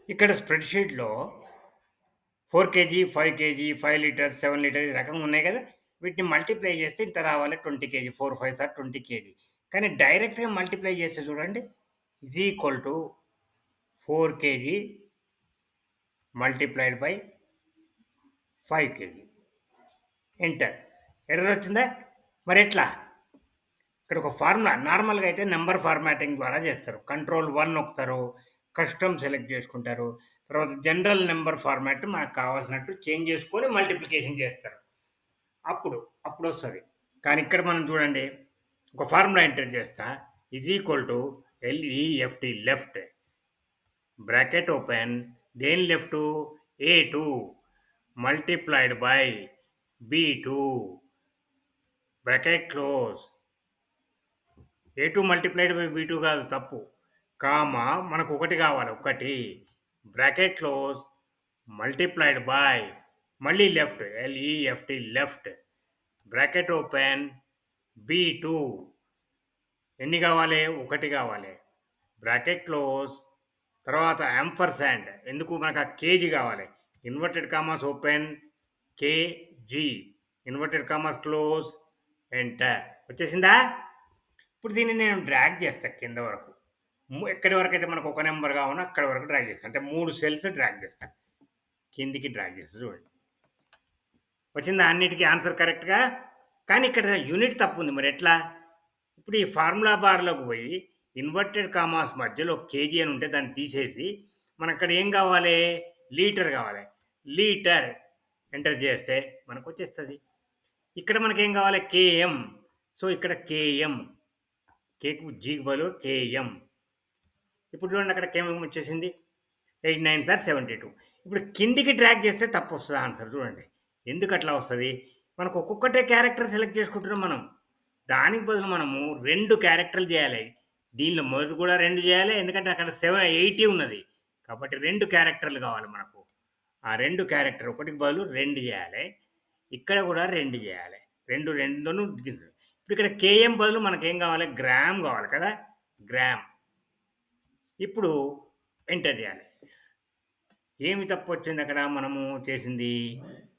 ఇక్కడ స్ప్రెడ్‌షీట్‌లో 4 KG, 5 KG, 5 litres, 7 litres ఈ రకంగా ఉన్నాయి గదా! వీటిని మల్టిప్లై చేస్తే ఇంత రావాలి 20 కేజీ. 4, 5 sir 20 KG. కానీ డైరెక్ట్‌గా మల్టిప్లై చేస్తే చూడండి is equal to 4 KG multiplied by 5 KG. Enter. Error వచ్చిందా? మరెట్లా? ఇక్కడ ఒక ఫార్ములా నార్మల్‌గా అయితే నంబర్ ఫార్మాటింగ్ ద్వారా చేస్తారు. కంట్రోల్ 1 నొక్కుతారు. కస్టమ్ సెలెక్ట్ చేసుకుంటారు. తర్వాత జనరల్ నంబర్ ఫార్మాట్ మనకు కావాల్సినట్టు చేంజ్ చేసుకొని మల్టిప్లికేషన్ చేస్తారు. అప్పుడు, అప్పుడొస్తది. కానీ ఇక్కడ మనం చూడండి ఒక ఫార్ములా ఎంటర్ చేస్తా. Is equal to L E F T left bracket open దేని left A2 multiplied by B2 bracket close. A2 multiplied by B2 కాదు తప్పు. కామా మనకు ఒకటి కావాలి. ఒకటి బ్రాకెట్ క్లోజ్ మల్టిప్లైడ్ బై మళ్ళీ left L E F T left bracket open B2 ఎన్ని కావాలి? ఒకటి కావాలి. బ్రాకెట్ క్లోజ్ తర్వాత యాంపర్సాండ్ ఎందుకు మనకు ఆ కేజీ కావాలి. Inverted commas open KG inverted commas close enter. వచ్చేసిందా? ఇప్పుడు దీన్ని నేను డ్రాగ్ చేస్తా కింద వరకు. ఎక్కడి వరకు అయితే మనకు ఒక నెంబర్ కావాలో అక్కడి వరకు డ్రాగ్ చేస్తాను. అంటే 3 సెల్స్ డ్రాగ్ చేస్తాను. కిందికి డ్రాగ్ చేస్తా చూడండి. వచ్చిందా అన్నిటికీ ఆన్సర్ కరెక్ట్‌గా? కానీ ఇక్కడ యూనిట్ తప్పు ఉంది. మరి ఎట్లా? ఇప్పుడు ఈ ఫార్ములా బార్‌లోకి పోయి ఇన్వర్టెడ్ కామాస్ మధ్యలో కేజీ అని ఉంటే దాన్ని తీసేసి మనక్కడ ఏం కావాలి? లీటర్ కావాలి. లీటర్ ఎంటర్ చేస్తే మనకొచ్చేస్తది. ఇక్కడ మనకేం కావాలి? కేఎం. సో, ఇక్కడ కేఎం. కేకు జీకి బదులు కేఎం. ఇప్పుడు చూడండి అక్కడ కేఎం వచ్చేసింది. 8, 9 సార్ 72. ఇప్పుడు కిందికి డ్రాగ్ చేస్తే తప్పొస్తది ఆన్సర్ చూడండి. ఎందుకట్లా వస్తది? మనకు ఒక్కొక్కటే క్యారెక్టర్ సెలెక్ట్ చేసుకుంటున్నాం మనం. దానికి బదులు మనము 2 క్యారెక్టర్‌లు చేయాలి. దీనిలో మొదటి కూడా 2 చేయాలి. ఎందుకంటే అక్కడ 80 ఉన్నది. కాబట్టి 2 క్యారెక్టర్‌లు కావాలి మనకు. ఆ 2 క్యారెక్టర్ ఒకటికి బదులు 2 చేయాలి. ఇక్కడ కూడా 2 చేయాలి. 2 2తోను గిన్ ఇప్పుడు ఇక్కడ కేఎం బదులు మనకేం కావాలి? గ్రామ్ కావాలి కదా! గ్రామ్. ఇప్పుడు ఎంటర్ చేయాలి. ఏమి తప్పొచ్చింది అక్కడ మనము చేసింది?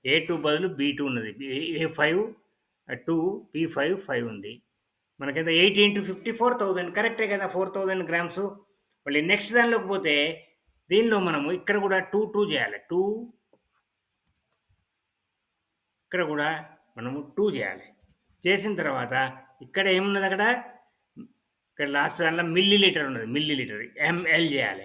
A2 బదులు B2 ఉన్నది. A5 2 P5 5 ఉంది. మనకెంత 80 × 50 4000 కరెక్టే కదా! 4000 గ్రామ్స్. మళ్ళీ నెక్స్ట్ దానిలోకి పోతే దీనిలో మనము ఇక్కడ కూడా 2, 2 చేయాలి. 2 ఇక్కడ కూడా మనము 2 చేయాలి. చేసిన తర్వాత ఇక్కడ ఏమున్నది అక్కడ? ఇక్కడ లాస్ట్ దాంట్లో మిల్లీ లీటర్ ఉన్నది. మిల్లీ లీటర్ ఎంఎల్ చేయాలి.